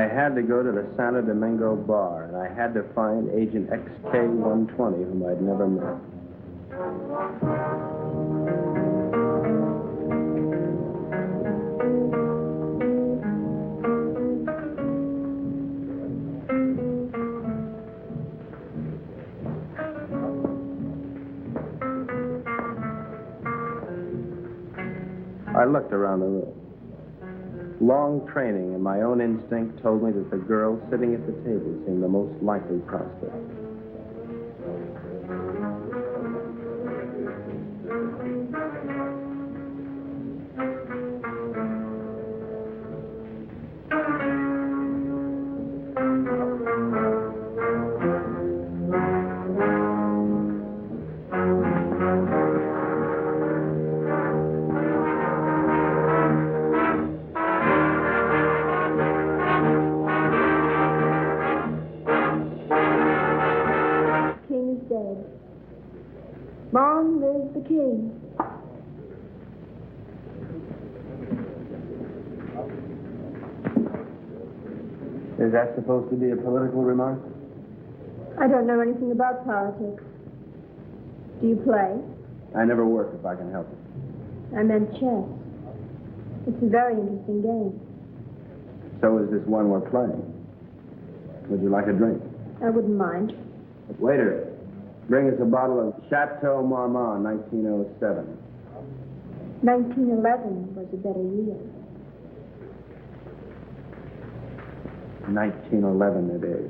I had to go to the Santo Domingo bar, and I had to find Agent XK-120, whom I'd never met. I looked around the room. Long training and my own instinct told me that the girl sitting at the table seemed the most likely prospect. Long live the king. Is that supposed to be a political remark? I don't know anything about politics. Do you play? I never work if I can help it. I meant chess. It's a very interesting game. So is this one we're playing. Would you like a drink? I wouldn't mind. Waiter, bring us a bottle of Chateau Marmont, 1907. 1911 was a better year. 1911 it is.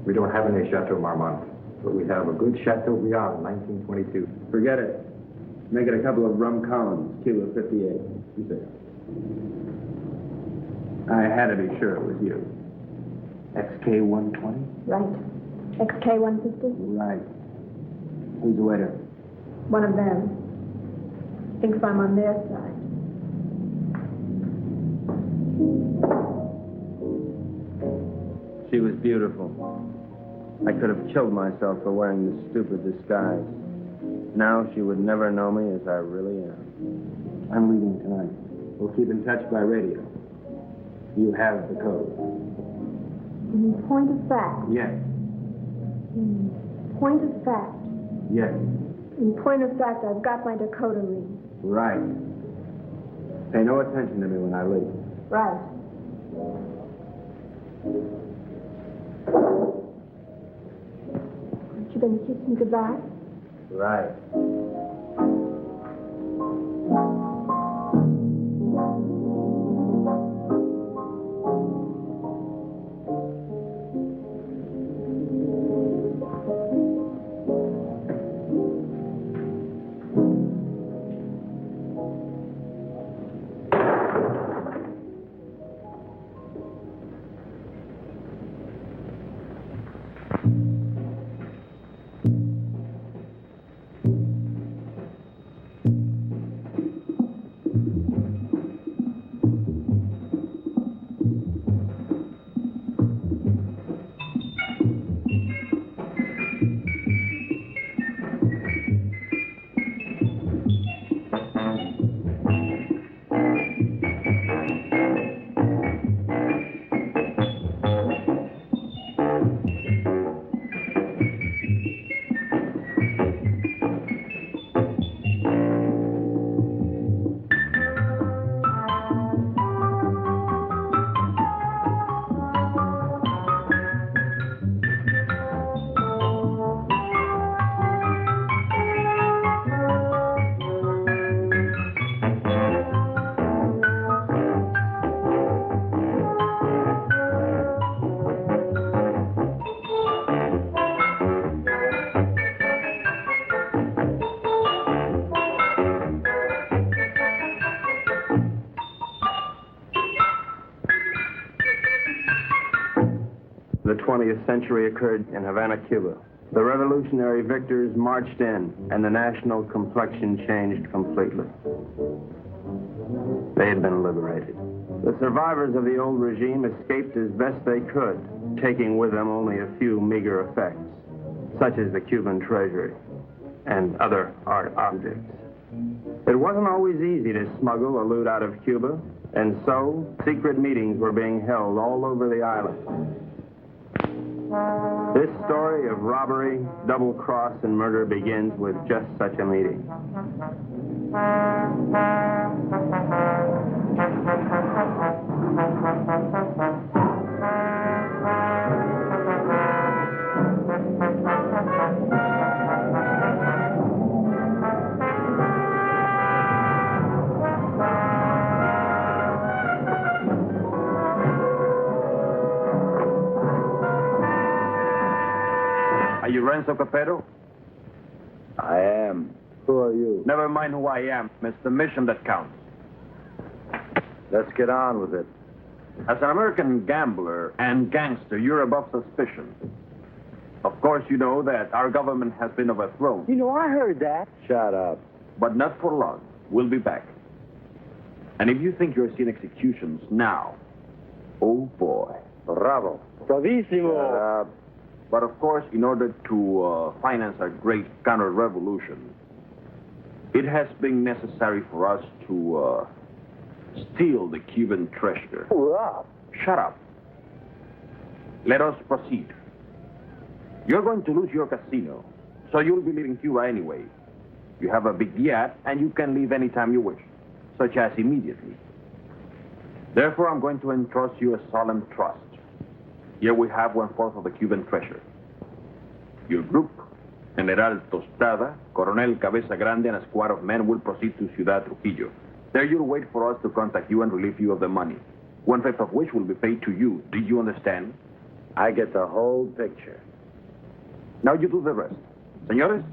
We don't have any Chateau Marmont, but we have a good Chateaubriand, 1922. Forget it. Make it a couple of rum Collins, Cuba 58. You say. I had to be sure it was you. XK-120? Right. XK-150? Right. Who's the waiter? One of them. Thinks I'm on their side. She was beautiful. I could have killed myself for wearing this stupid disguise. Now she would never know me as I really am. I'm leaving tonight. We'll keep in touch by radio. You have the code. In point of fact. Yes. In point of fact. Yes. In point of fact, I've got my decoder ring. Right. Pay no attention to me when I leave. Right. Aren't you going to kiss me goodbye? Right. The 20th century occurred in Havana, Cuba. The revolutionary victors marched in, and the national complexion changed completely. They had been liberated. The survivors of the old regime escaped as best they could, taking with them only a few meager effects, such as the Cuban treasury and other art objects. It wasn't always easy to smuggle or loot out of Cuba, and so secret meetings were being held all over the island. This story of robbery, double-cross, and murder begins with just such a meeting. Are you Renzo Capetto? I am. Who are you? Never mind who I am. It's the mission that counts. Let's get on with it. As an American gambler and gangster, you're above suspicion. Of course, you know that our government has been overthrown. You know, I heard that. Shut up. But not for long. We'll be back. And if you think you're seeing executions now, oh boy. Bravo. Bravissimo. Shut up. But of course, in order to finance our great counter-revolution, it has been necessary for us to steal the Cuban treasure. Hurrah. Shut up. Let us proceed. You're going to lose your casino, so you'll be leaving Cuba anyway. You have a big yacht, and you can leave anytime you wish, such as immediately. Therefore, I'm going to entrust you a solemn trust. Here we have 1/4 of the Cuban treasure. Your group, General Tostada, Coronel Cabeza Grande, and a squad of men will proceed to Ciudad Trujillo. There you'll wait for us to contact you and relieve you of the money, 1/5 of which will be paid to you. Do you understand? I get the whole picture. Now you do the rest. Señores?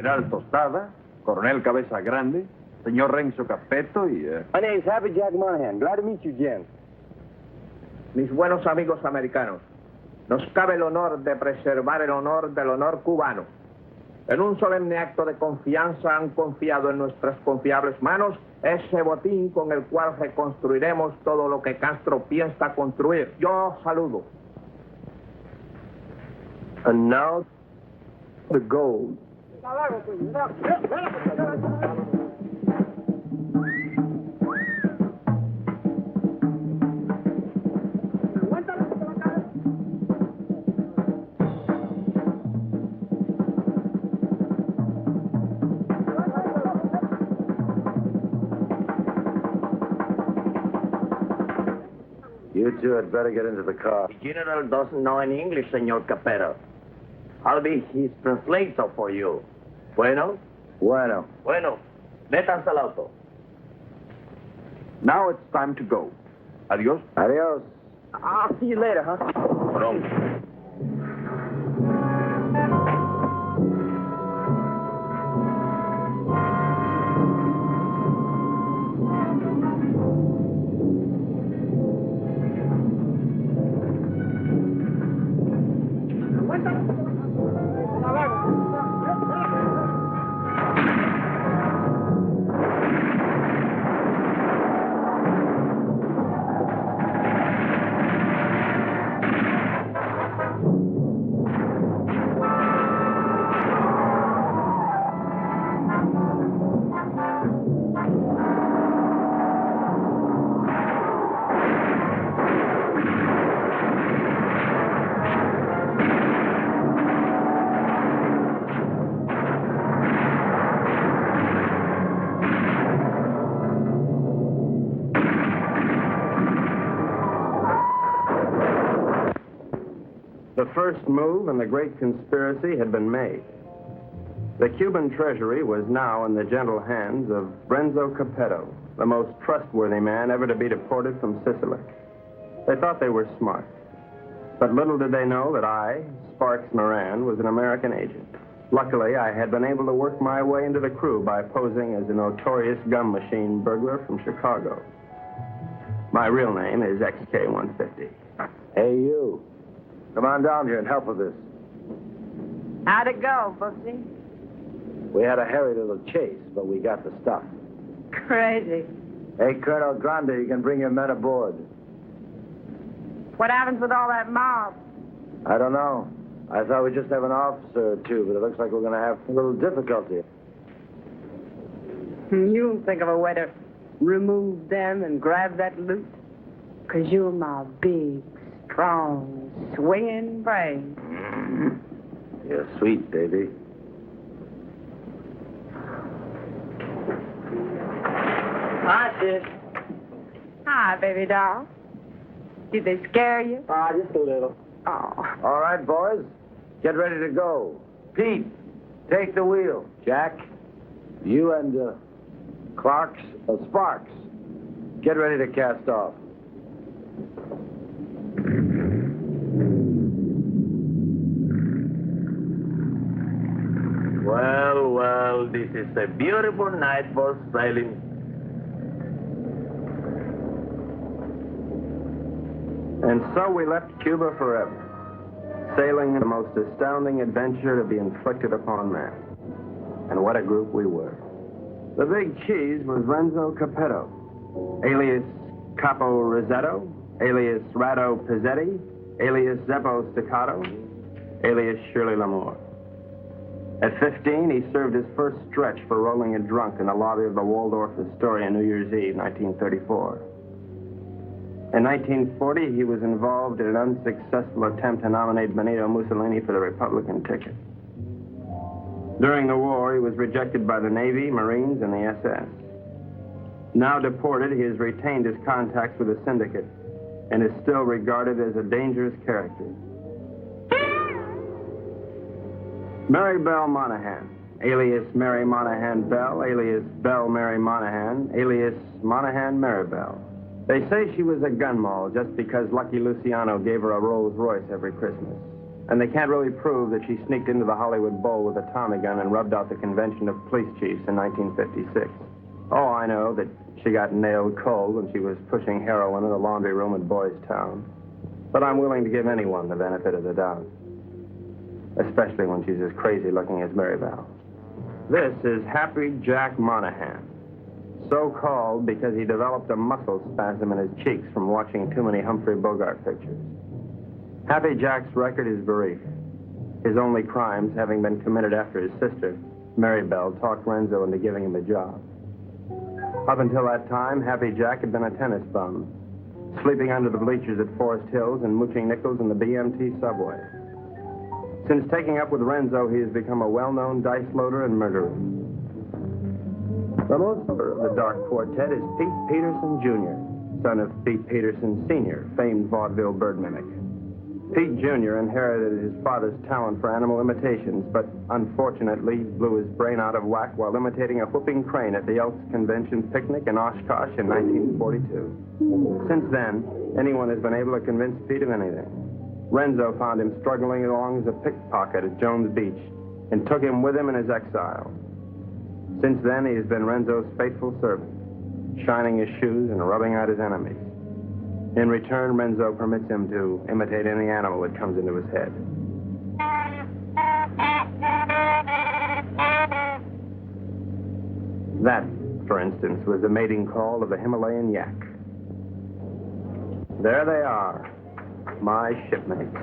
General Tostada, Coronel Cabeza Grande, Señor Renzo Capetto y... My name's Happy Jack Monahan. Glad to meet you, gents. Mis buenos amigos americanos, nos cabe el honor de preservar el honor del honor cubano. En un solemne acto de confianza han confiado en nuestras confiables manos ese botín con el cual reconstruiremos todo lo que Castro piensa construir. Yo saludo. And now, the gold. You two had better get into the car. The general doesn't know any English, Señor Capetto. I'll be his translator for you. Bueno? Bueno. Bueno. Métanse al auto. Now it's time to go. Adios. Adios. I'll see you later, huh? Pronto. The first move in the great conspiracy had been made. The Cuban treasury was now in the gentle hands of Renzo Capetto, the most trustworthy man ever to be deported from Sicily. They thought they were smart. But little did they know that I, Sparks Moran, was an American agent. Luckily, I had been able to work my way into the crew by posing as a notorious gum machine burglar from Chicago. My real name is XK150. Hey, you. Come on down here and help with this. How'd it go, Booksy? We had a hairy little chase, but we got the stuff. Crazy. Hey, Colonel Grande, you can bring your men aboard. What happens with all that mob? I don't know. I thought we'd just have an officer or two, but it looks like we're going to have a little difficulty. You'll think of a way to remove them and grab that loot. 'Cause you're my big, strong, swinging brain. You're sweet, baby. Hi, sis. Hi, baby doll. Did they scare you? Just a little. Oh. All right, boys. Get ready to go. Pete, take the wheel. Jack, you and Sparks, get ready to cast off. Well, this is a beautiful night for sailing. And so we left Cuba forever, sailing the most astounding adventure to be inflicted upon man. And what a group we were. The big cheese was Renzo Capetto, alias Capo Rosetto, alias Rado Pizzetti, alias Zeppo Staccato, alias Shirley Lamour. At 15, he served his first stretch for rolling a drunk in the lobby of the Waldorf Astoria New Year's Eve, 1934. In 1940, he was involved in an unsuccessful attempt to nominate Benito Mussolini for the Republican ticket. During the war, he was rejected by the Navy, Marines, and the SS. Now deported, he has retained his contacts with the syndicate and is still regarded as a dangerous character. Mary-Belle Monahan, alias Mary Monahan Belle, alias Belle Mary Monahan, alias Monahan Mary-Belle. They say she was a gun moll just because Lucky Luciano gave her a Rolls Royce every Christmas. And they can't really prove that she sneaked into the Hollywood Bowl with a Tommy gun and rubbed out the convention of police chiefs in 1956. Oh, I know that she got nailed cold when she was pushing heroin in the laundry room at Boys Town. But I'm willing to give anyone the benefit of the doubt, especially when she's as crazy looking as Mary-Belle. This is Happy Jack Monahan, so called because he developed a muscle spasm in his cheeks from watching too many Humphrey Bogart pictures. Happy Jack's record is brief, his only crimes having been committed after his sister, Mary-Belle, talked Renzo into giving him a job. Up until that time, Happy Jack had been a tennis bum, sleeping under the bleachers at Forest Hills and mooching nickels in the BMT subway. Since taking up with Renzo, he has become a well-known dice loader and murderer. The most of the Dark Quartet is Pete Peterson, Jr., son of Pete Peterson, Sr., famed vaudeville bird mimic. Pete Jr. inherited his father's talent for animal imitations, but unfortunately blew his brain out of whack while imitating a whooping crane at the Elks Convention picnic in Oshkosh in 1942. Since then, anyone has been able to convince Pete of anything. Renzo found him struggling along as a pickpocket at Jones Beach and took him with him in his exile. Since then, he has been Renzo's faithful servant, shining his shoes and rubbing out his enemies. In return, Renzo permits him to imitate any animal that comes into his head. That, for instance, was the mating call of the Himalayan yak. There they are, my shipmates.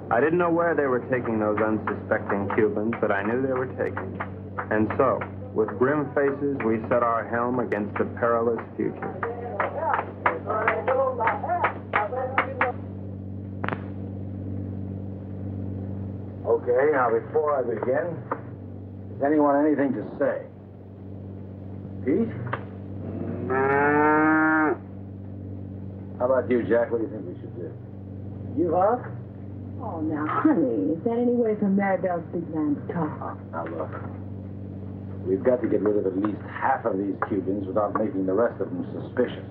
I didn't know where they were taking those unsuspecting Cubans, but I knew they were taking. And so, with grim faces, we set our helm against the perilous future. Okay, now before I begin, does anyone anything to say? Pete? How about you, Jack? What do you think we should do? You up? Oh, now, honey, is that any way for Mary-Belle's big man to talk? Now, look. We've got to get rid of at least half of these Cubans without making the rest of them suspicious.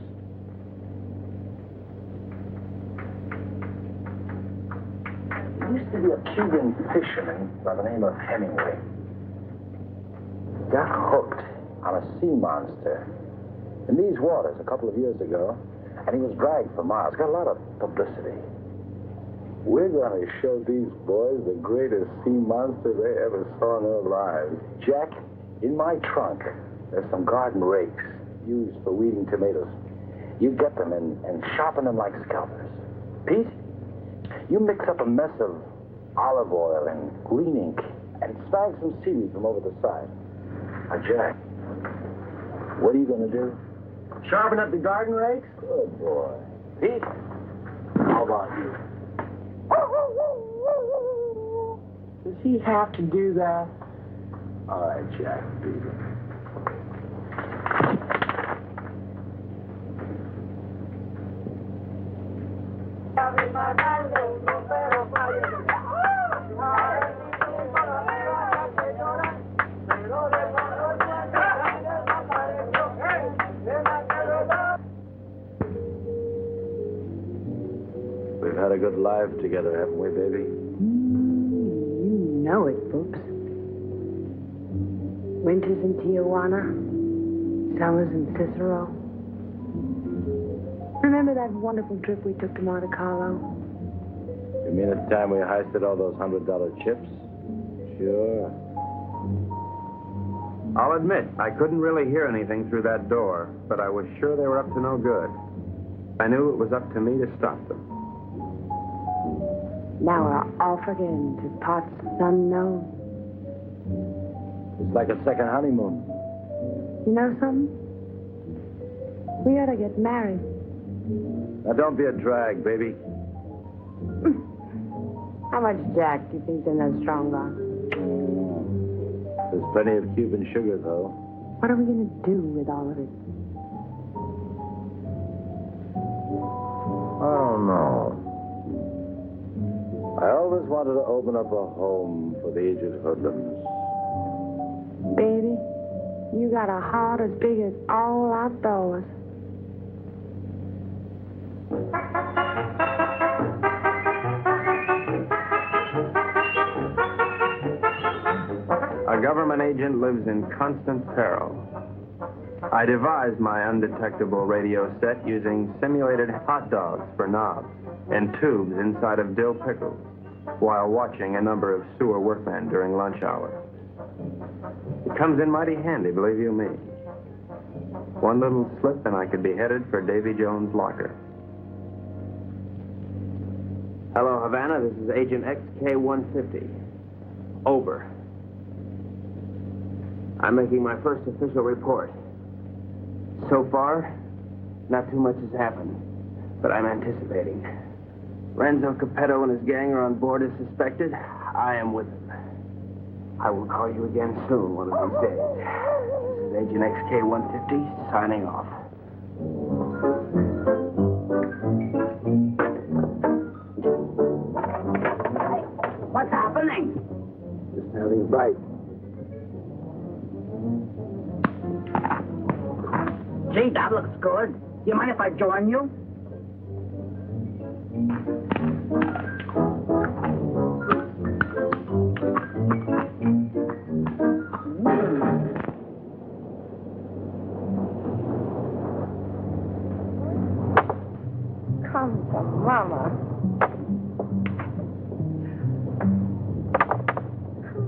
There used to be a Cuban fisherman by the name of Hemingway. He got hooked on a sea monster in these waters a couple of years ago, and he was dragged for miles. Got a lot of publicity. We're going to show these boys the greatest sea monster they ever saw in their lives. Jack, in my trunk, there's some garden rakes used for weeding tomatoes. You get them and sharpen them like scalpers. Pete, You mix up a mess of olive oil and green ink and snag some seaweed from over the side. Now, Jack, what are you going to do? Sharpen up the garden rakes? Good boy. Pete, how about you? Does he have to do that? All right, Jack, do it. We've had a good life together, haven't we, baby? You know it, Boops. Winters in Tijuana, summers in Cicero. Remember that wonderful trip we took to Monte Carlo? You mean the time we heisted all those $100 chips? Sure. I'll admit, I couldn't really hear anything through that door, but I was sure they were up to no good. I knew it was up to me to stop them. Now we're off again to parts unknown. It's like a second honeymoon. You know something? We ought to get married. Now, don't be a drag, baby. How much Jack do you think they're no strong on? There's plenty of Cuban sugar, though. What are we going to do with all of it? I don't know. I always wanted to open up a home for the aged hoodlums. Baby, you got a heart as big as all outdoors. A government agent lives in constant peril. I devised my undetectable radio set using simulated hot dogs for knobs and tubes inside of dill pickles while watching a number of sewer workmen during lunch hour. It comes in mighty handy, believe you me. One little slip and I could be headed for Davy Jones' locker. Hello, Havana. This is Agent XK-150. Over. I'm making my first official report. So far, not too much has happened, but I'm anticipating. Renzo Capetto and his gang are on board as suspected. I am with them. I will call you again soon, one of these days. This is Agent XK-150 signing off. What's happening? Just having a bite. Gee, that looks good. You mind if I join you? Come to Mama.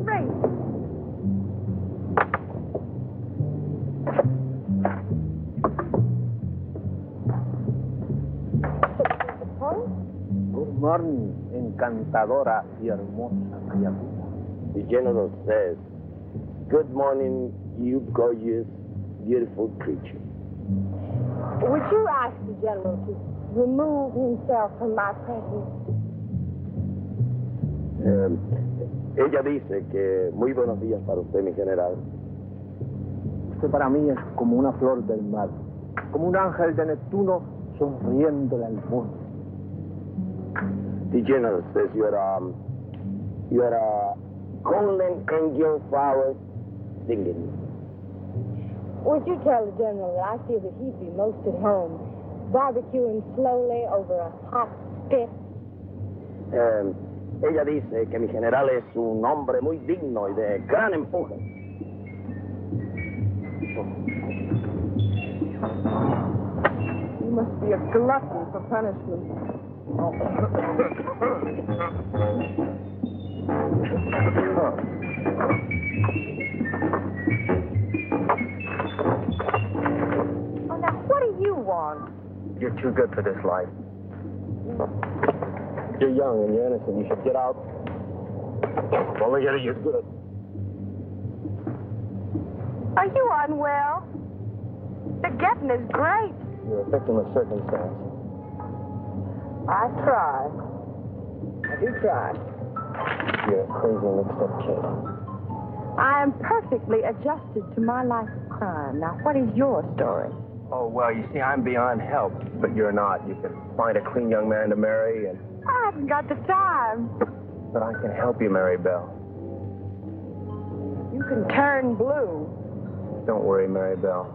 Great. Good morning, encantadora y hermosa criatura. The general says, good morning, you gorgeous, beautiful creature. Would you ask the general to remove himself from my presence? Ella dice que muy buenos días para usted, mi general. Usted para mí es como una flor del mar, como un ángel de Neptuno sonriéndole al mundo. The general says you're a golden angel flower singing. Would you tell the general that I feel that he'd be most at home, barbecuing slowly over a hot spit? Ella dice que mi general es un hombre muy digno y de gran empuje. You must be a glutton for punishment. Oh, now, what do you want? You're too good for this life. You're young and you're innocent. You should get out. Only getting you good. Are you unwell? The getting is great. You're a victim of circumstance. I try. I do try. You're a crazy mixed-up kid. I am perfectly adjusted to my life of crime. Now, what is your story? Oh, well, you see, I'm beyond help, but you're not. You can find a clean young man to marry, and... I haven't got the time. But I can help you, Mary-Belle. You can turn blue. Don't worry, Mary-Belle.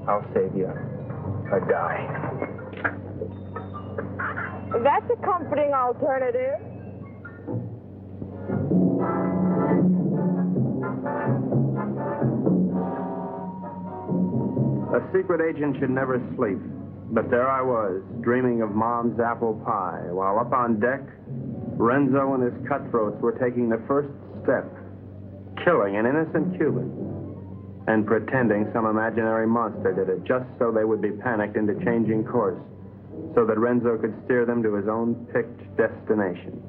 I'll save you a die. That's a comforting alternative. A secret agent should never sleep. But there I was, dreaming of Mom's apple pie, while up on deck, Renzo and his cutthroats were taking the first step, killing an innocent Cuban, and pretending some imaginary monster did it, just so they would be panicked into changing course, so that Renzo could steer them to his own picked destination.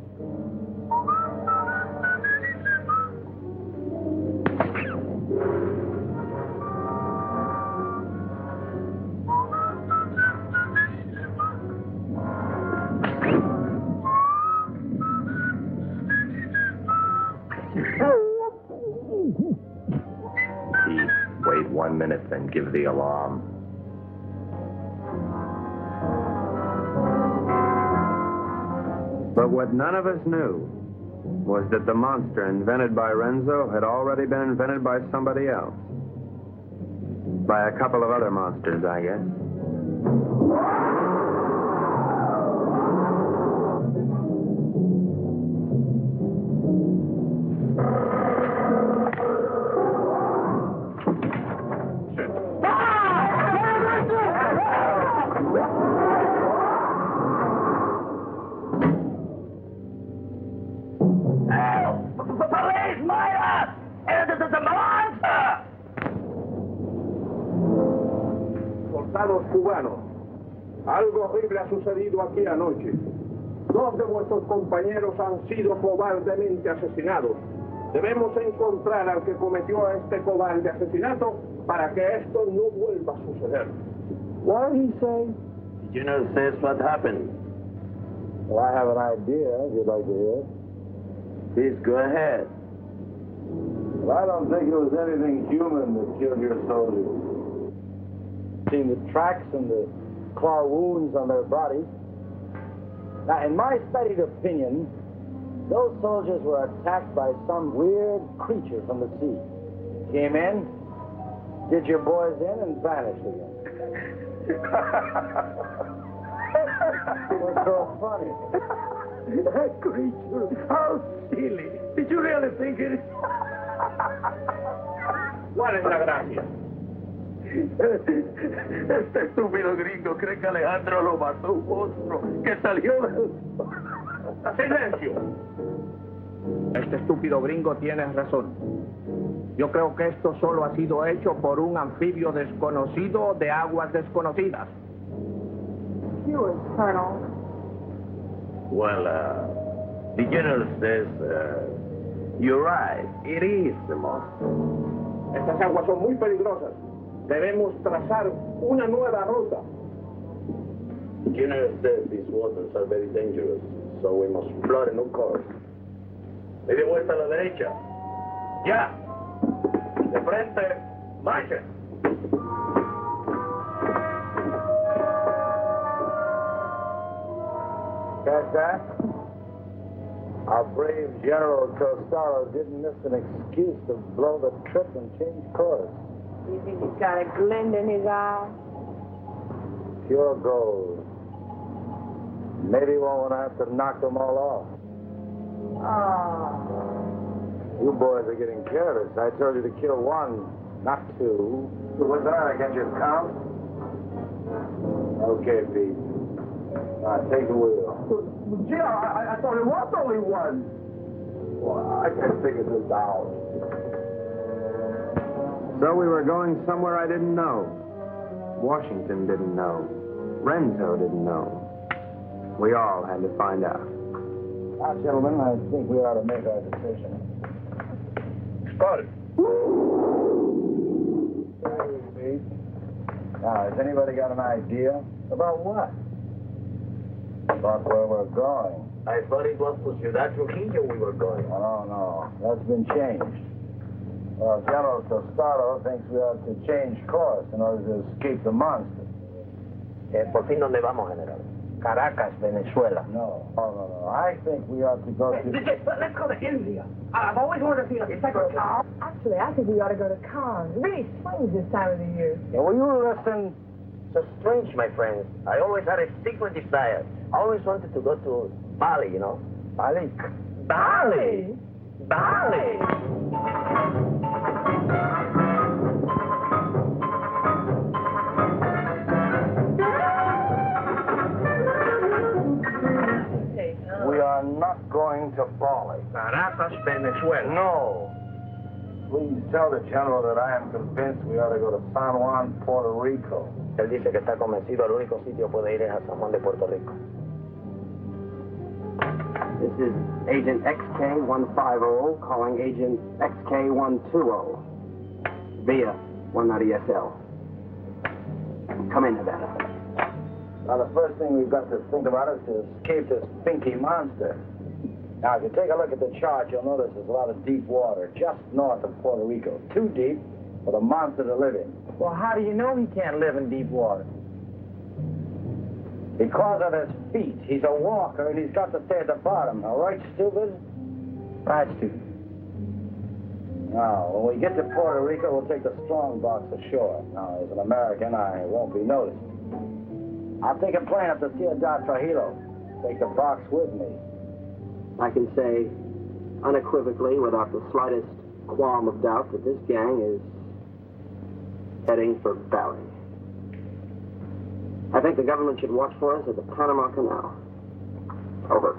Wait 1 minute, then give the alarm. But what none of us knew was that the monster invented by Renzo had already been invented by somebody else. By a couple of other monsters, I guess. Cubanos, algo horrible ha sucedido aquí anoche. 2 de vuestros compañeros han sido cobardemente asesinados. Debemos encontrar al que cometió este cobarde asesinato para que esto no vuelva a suceder. What did he say? Did you know this what happened? Well, I have an idea, if you'd like to hear it. Please go ahead. Well, I don't think it was anything human that killed your soldiers. Seen the tracks and the claw wounds on their bodies. Now, in my studied opinion, those soldiers were attacked by some weird creature from the sea. Came in, did your boys in, and vanished again. What's so funny? That creature, how silly. Did you really think it? ¿Cuál es la gracia? Este estúpido gringo cree que Alejandro lo mató un monstruo que salió del... ¡Silencio! Este estúpido gringo tiene razón. Yo creo que esto solo ha sido hecho por un anfibio desconocido de aguas desconocidas. You, Colonel. Well, the general says, you're right, it is the monster. Estas aguas son muy peligrosas. Debemos trazar una nueva ruta. The general says these waters are very dangerous, so we must plot a new course. Media vuelta a la derecha. Ya. De frente, marcha. Catch that? Our brave General Costello didn't miss an excuse to blow the trip and change course. You think he's got a glint in his eye? Pure gold. Maybe we won't have to knock them all off. Oh. You boys are getting careless. I told you to kill 1, not 2. What's that? I got your count? Okay, Pete. Take the wheel. Gee, I thought it was only 1. Well, I can figure this out. So we were going somewhere I didn't know. Washington didn't know. Renzo didn't know. We all had to find out. Now, gentlemen, I think we ought to make our decision. Skull. Now, has anybody got an idea? About what? About where we're going. I thought it was to Ciudad Trujillo we were going. Oh, no. That's been changed. Well, General Tostado thinks we ought to change course in order to escape the monster. ¿Por fin dónde vamos, General? Caracas, Venezuela. No. I think we ought to go to... Let's go to India. I've always wanted to see a cycle car. Actually, I think we ought to go to Cannes. It really swings this time of the year. Yeah, will you listen? So strange, my friends. I always had a secret desire. I always wanted to go to Bali, you know? Bali? Bali! Bali! We are not going to Bali. Caracas, Venezuela. No. Please tell the General that I am convinced we ought to go to San Juan, Puerto Rico. Él dice que está convencido el único sitio puede ir es a San Juan de Puerto Rico. This is Agent XK150 calling Agent XK120 via 190SL. Come in, Nevada. Now, the first thing we've got to think about is to escape this pinky monster. Now, if you take a look at the chart, you'll notice there's a lot of deep water just north of Puerto Rico. Too deep for the monster to live in. Well, how do you know he can't live in deep water? Because of his feet. He's a walker, and he's got to stay at the bottom. All right, stupid? Right, stupid. Now, when we get to Puerto Rico, we'll take the strong box ashore. Now, as an American, I won't be noticed. I'll take a plane up to Ciudad Trujillo. Take the box with me. I can say unequivocally, without the slightest qualm of doubt, that this gang is heading for Bali. I think the government should watch for us at the Panama Canal. Over.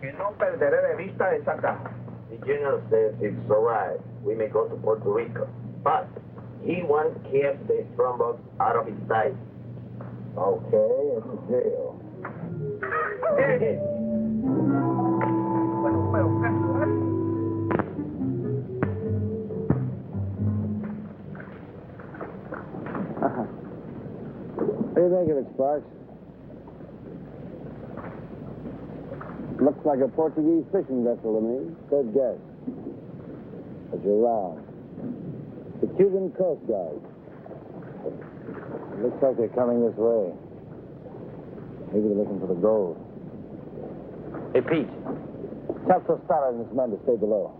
Que no perderé de vista esa casa. The general says it's all right. We may go to Puerto Rico. But he wants to keep the strongbox out of his sight. Okay, it's a deal. What do you think of it, Sparks? Looks like a Portuguese fishing vessel to me. Good guess. But you're wrong. The Cuban Coast Guard. Looks like they're coming this way. Maybe they're looking for the gold. Hey, Pete. Tell Tostado and his men to stay below.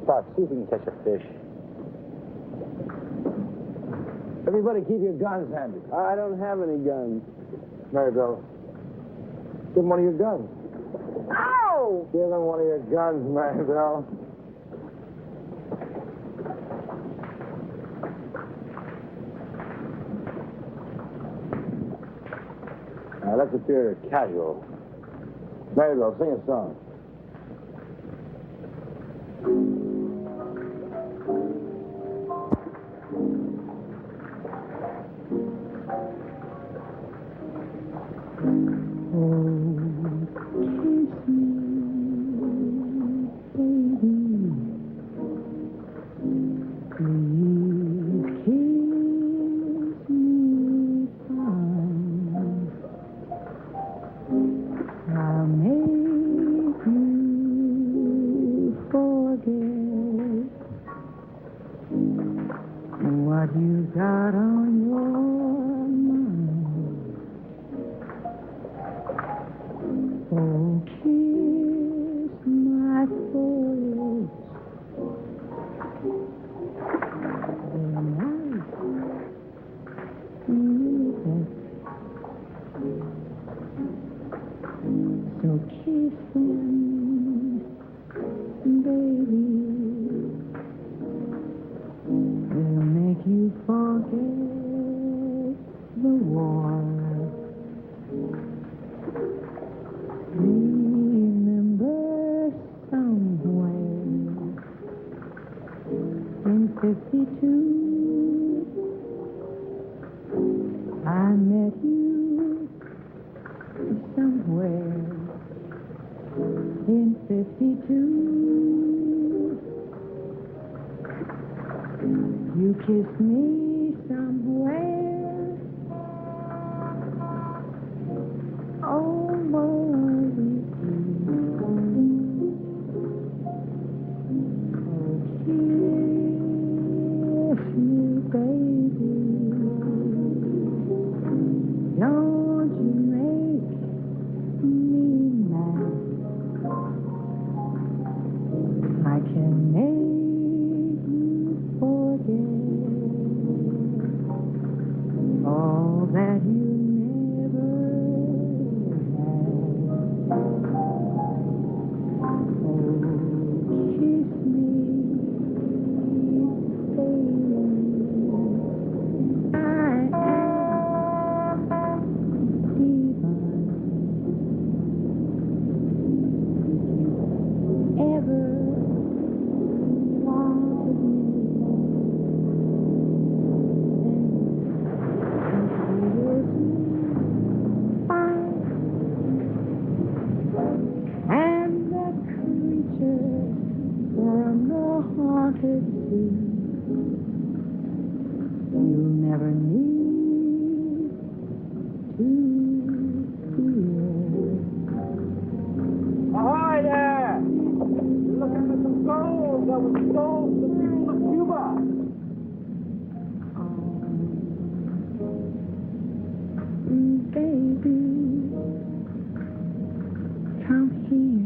Sparks, see if we can catch a fish. Everybody keep your guns handy. I don't have any guns. Mary-Belle, give him one of your guns. Ow! Give him one of your guns, Mary-Belle. Now, let's appear casual. Mary-Belle, sing a song. 1952. You kissed me somewhere over the kiss me, baby. Don't you make me mad. I can make you forget all that you never had. Oh, kiss me, baby. I am divine. Ever wanted me, and the creatures from the haunted sea you'll never need to fear. Ahoy there! You're looking for some gold that was sold to the people of Cuba. Baby, come here.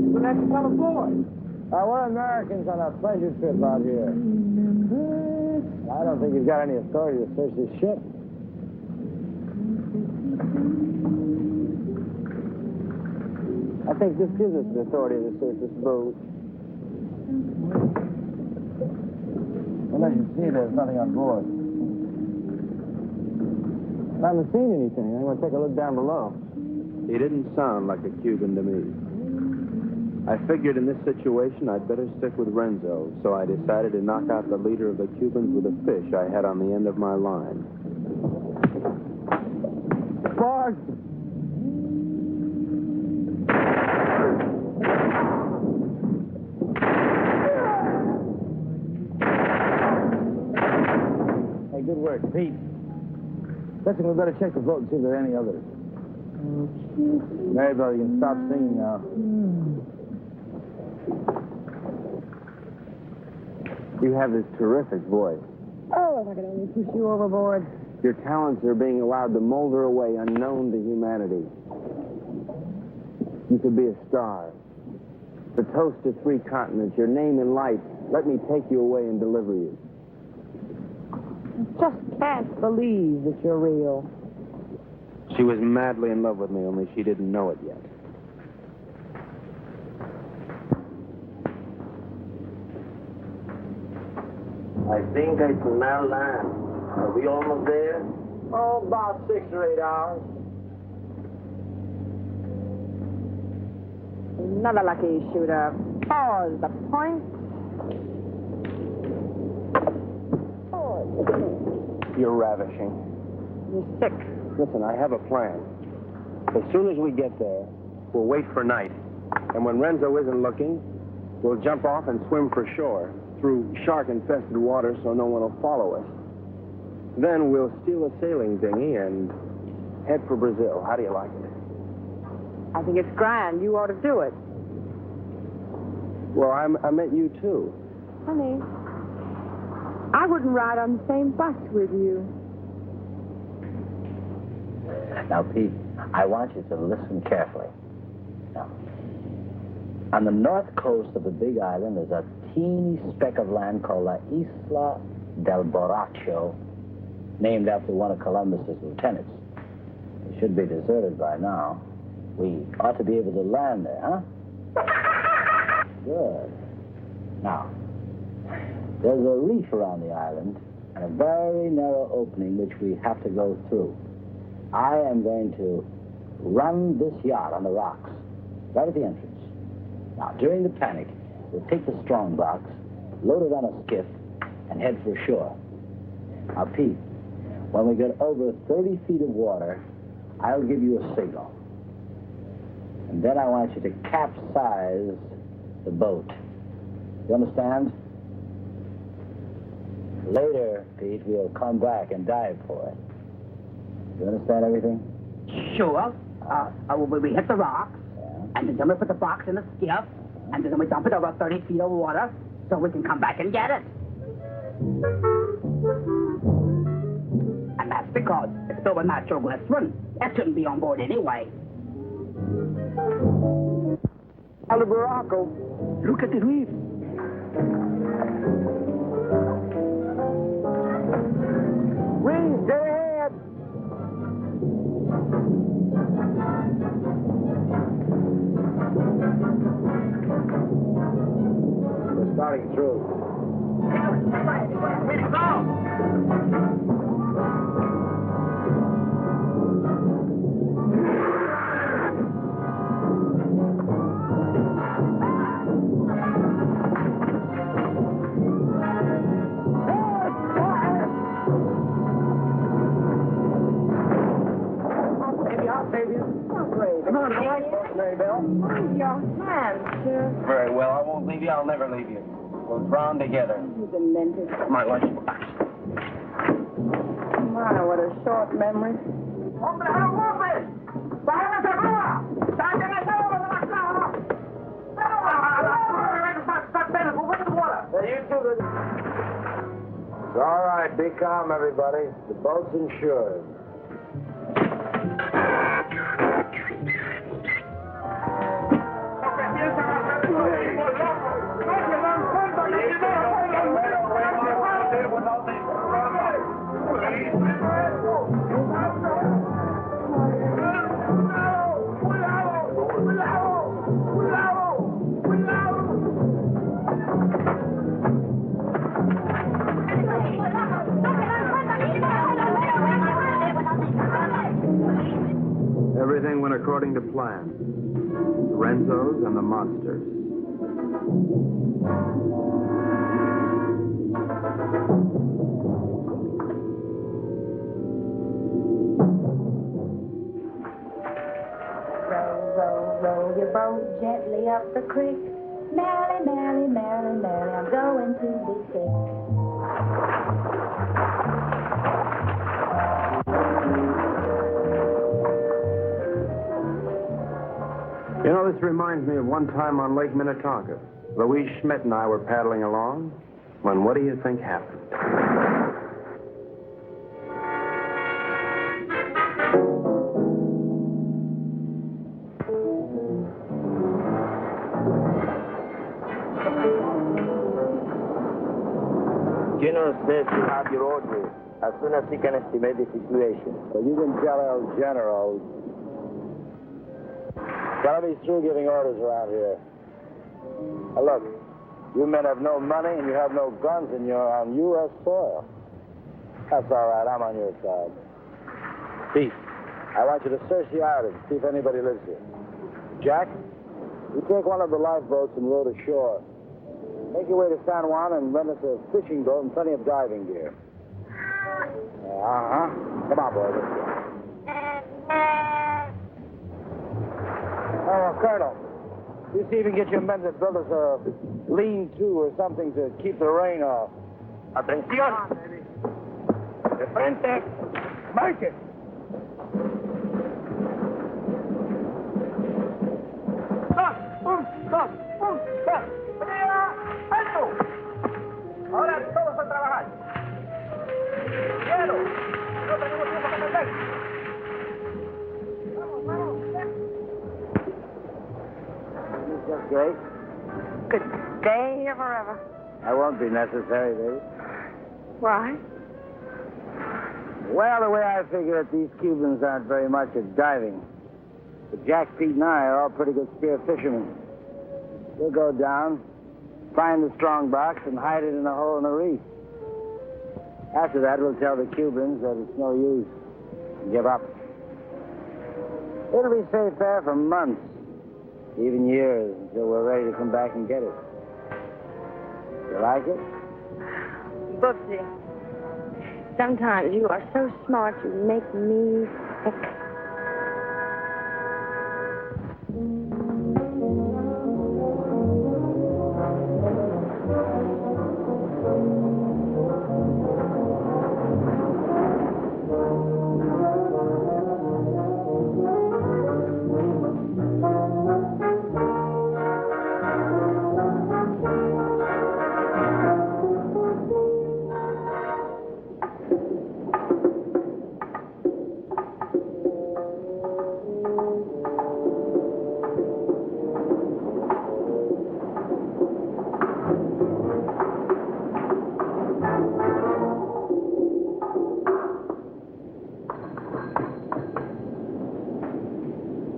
We're not to come aboard. We're Americans on a pleasure trip out here. I don't think you've got any authority to search this ship. I think this gives us the authority to search this boat. Well, as you see, there's nothing on board. I haven't seen anything. I'm going to take a look down below. He didn't sound like a Cuban to me. I figured in this situation I'd better stick with Renzo, so I decided to knock out the leader of the Cubans with a fish I had on the end of my line. Sparks! Hey, good work, Pete. Listen, we better check the boat and see if there are any others. Mary-Belle, you can stop singing now. You have this terrific voice. Oh, if I could only push you overboard. Your talents are being allowed to molder away unknown to humanity. You could be a star. The toast of 3 continents, your name in lights. Let me take you away and deliver you. I just can't believe that you're real. She was madly in love with me, only she didn't know it yet. I think I smell land. Are we almost there? Oh, about 6 or 8 hours. Another lucky shooter. Pause the point. You're ravishing. You're sick. Listen, I have a plan. As soon as we get there, we'll wait for night. And when Renzo isn't looking, we'll jump off and swim for shore through shark-infested water so no one will follow us. Then we'll steal a sailing dinghy and head for Brazil. How do you like it? I think it's grand. You ought to do it. Well, I meant you, too. Honey, I wouldn't ride on the same bus with you. Now, Pete, I want you to listen carefully. Now, on the north coast of the big island is a teeny speck of land called La Isla del Borracho, named after one of Columbus's lieutenants. It should be deserted by now. We ought to be able to land there, huh? Good. Now, there's a reef around the island and a very narrow opening which we have to go through. I am going to run this yacht on the rocks, right at the entrance. Now, during the panic, we'll take the strong box, load it on a skiff, and head for shore. Now, Pete, when we get over 30 feet of water, I'll give you a signal. And then I want you to capsize the boat. You understand? Later, Pete, we'll come back and dive for it. You understand everything? Sure. We hit the rocks, and then we put the box in the skiff, and then we dump it over 30 feet of water so we can come back and get it. And that's because it's filled with natural glycerin. It shouldn't be on board anyway. Hello, Baracco. Look at the reef. Reef, dead ahead. We're starting through. Come on, Mary-Belle. Your hand, sir. Very well. I won't leave you. I'll never leave you. We'll drown together. You demented. My lunch. My, what a short memory. It's all right. Be calm, everybody. The boat's insured. Everything went according to plan. The Renzos and the monsters. Row your boat gently up the creek. Merrily, merrily, merrily, merrily, I'm going to be sick. You know, this reminds me of one time on Lake Minnetonka. Louise Schmidt and I were paddling along when what do you think happened? General says you have your orders as soon as he can estimate the situation. Well, you can tell El General. Gotta be through giving orders around here. Now, look, you men have no money and you have no guns and you're on U.S. soil. That's all right. I'm on your side. Pete, I want you to search the island, see if anybody lives here. Jack, you take one of the lifeboats and row to shore. Make your way to San Juan and rent us a fishing boat and plenty of diving gear. Come on, boy. Let's go. Oh, Colonel, you see if you can get your men to build us a lean-to or something to keep the rain off. Atención. De frente. Marche. ¡Alto! Ahora todos a trabajar. ¡Hielo! No tenemos tiempo que perder. Vamos, vamos. Just great. Could stay here forever. That won't be necessary, baby. Why? Well, the way I figure it, these Cubans aren't very much at diving. But Jack, Pete, and I are all pretty good spear fishermen. We'll go down, find the strong box, and hide it in a hole in the reef. After that, we'll tell the Cubans that it's no use. Give up. It'll be safe there for months, even years, until we're ready to come back and get it. You like it? Bubsy. Sometimes you are so smart you make me sick.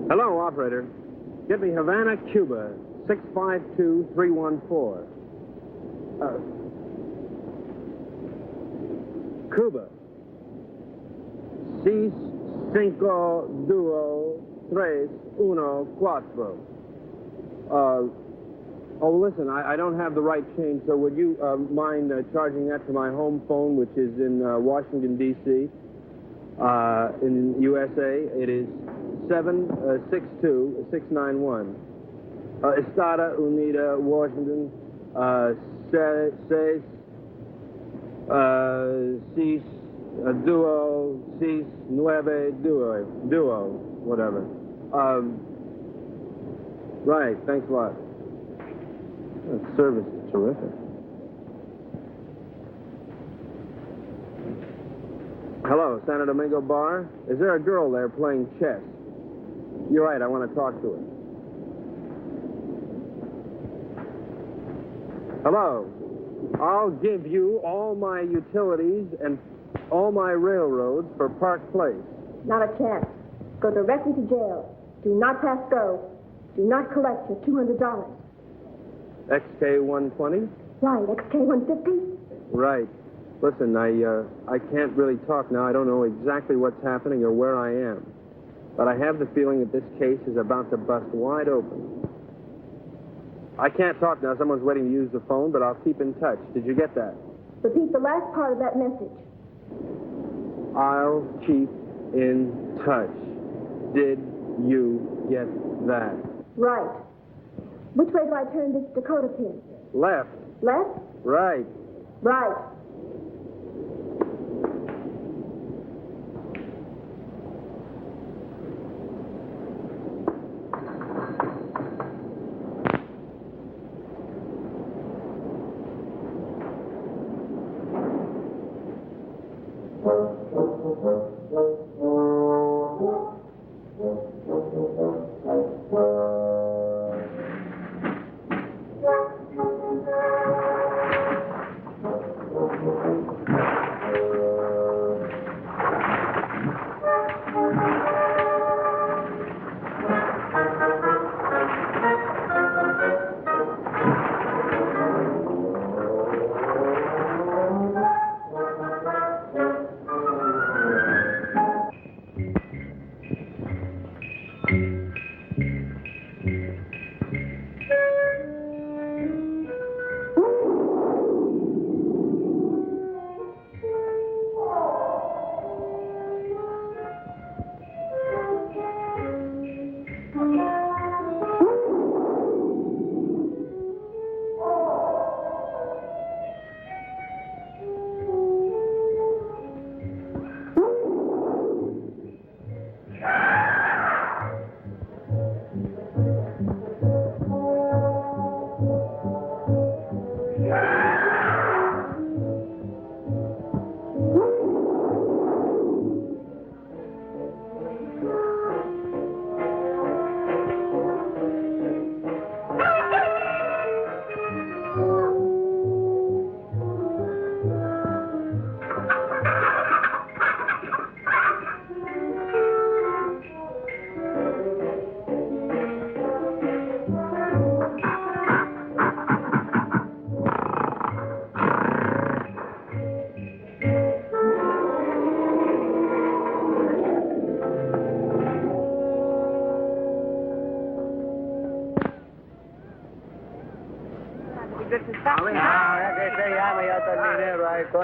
Hello, operator. Get me Havana, Cuba, 652314. Cuba. 6, 5, 2, 3, 1, 4. Listen, I don't have the right change, so would you mind charging that to my home phone, which is in Washington, D.C., in USA? It is 762-691. Estada Unida, Washington, 6, 2, 6, 9, 2, whatever. Right, thanks a lot. That service is terrific. Hello, Santo Domingo Bar. Is there a girl there playing chess? You're right, I want to talk to her. Hello. I'll give you all my utilities and all my railroads for Park Place. Not a chance. Go directly to jail. Do not pass go. Do not collect your $200. XK-120? Right, XK-150? Right. Listen, I can't really talk now. I don't know exactly what's happening or where I am. But I have the feeling that this case is about to bust wide open. I can't talk now. Someone's waiting to use the phone, but I'll keep in touch. Did you get that? Repeat the last part of that message. I'll keep in touch. Did you get that? Right. Which way do I turn this Dakota pin? Left. Left? Right. Right.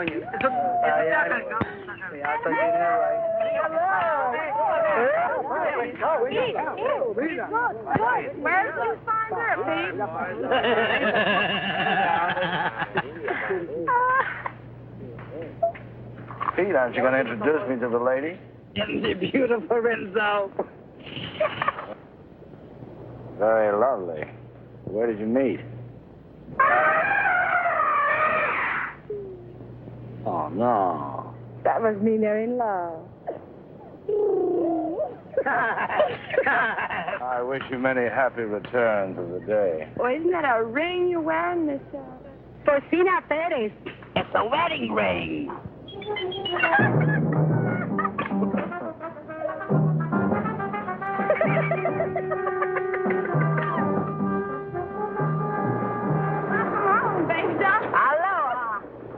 on you. I thought you knew right. Where did you find her, Pete? Pete, aren't you going to introduce me to the lady? Isn't she beautiful, Renzo? Very lovely. Where did you meet? Oh, no. That must mean they're in love. I wish you many happy returns of the day. Well, isn't that a ring you're wearing, Miss Porcina Perez. It's a wedding ring.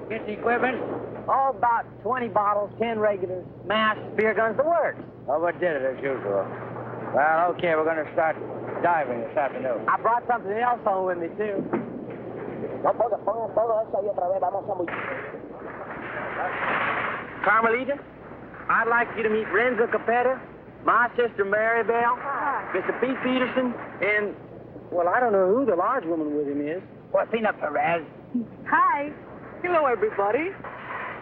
Get the equipment. Oh, about 20 bottles, 10 regulars, mash, beer guns, the works. Overdid it as usual. Well, okay, we're going to start diving this afternoon. I brought something else home with me, too. Carmelita, I'd like you to meet Renzo Capetto, my sister Mary-Belle, Mr. Pete Peterson, and, well, I don't know who the large woman with him is. Porcina Perez. Hi. Hello, everybody.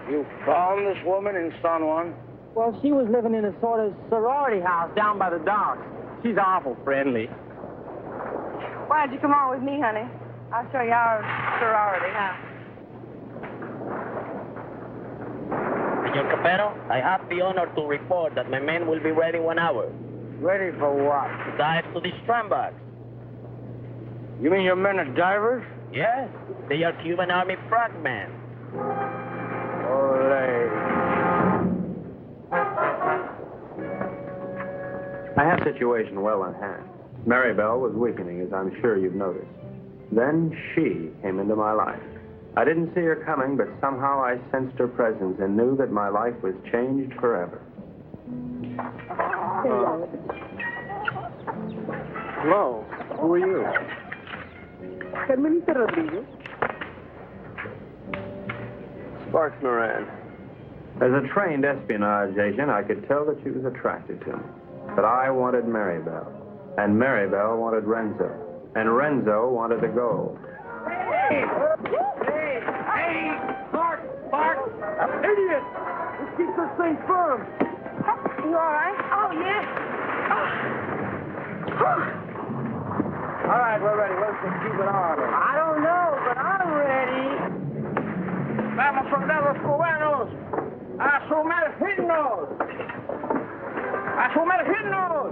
You found this woman in San Juan? Well, she was living in a sort of sorority house down by the docks. She's awful friendly. Why don't you come on with me, honey? I'll show you our sorority house. Senor Capetto, I have the honor to report that my men will be ready 1 hour. Ready for what? To dive to the strandbox. You mean your men are divers? Yes, they are Cuban Army frogmen. Olé. I had the situation well in hand. Mary-Belle was weakening, as I'm sure you've noticed. Then she came into my life. I didn't see her coming, but somehow I sensed her presence and knew that my life was changed forever. Hello. Who are you? Carmelita Rodriguez. Sparks Moran. As a trained espionage agent, I could tell that she was attracted to me. But I wanted Mary-Belle, and Mary-Belle wanted Renzo, and Renzo wanted the gold. Hey! Mark! Idiot! Let's keep this thing firm. You all right? Oh, yeah. All right, we're ready. Let's just keep it on. I don't know, but I'm ready. Vamos, soldados cubanos, a sumergirnos. ¡A sumergirnos!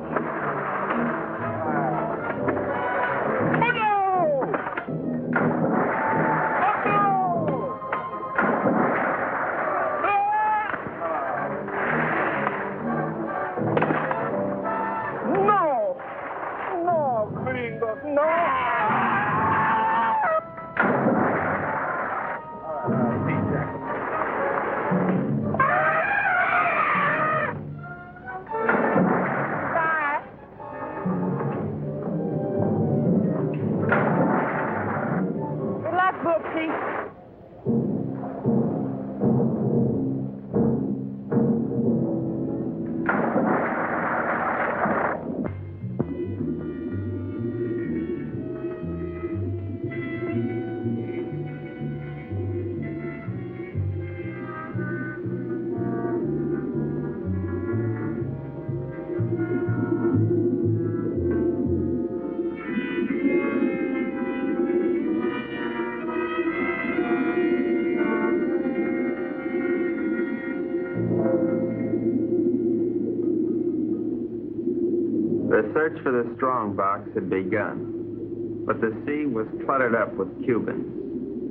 The search for the strong box had begun, but the sea was cluttered up with Cubans,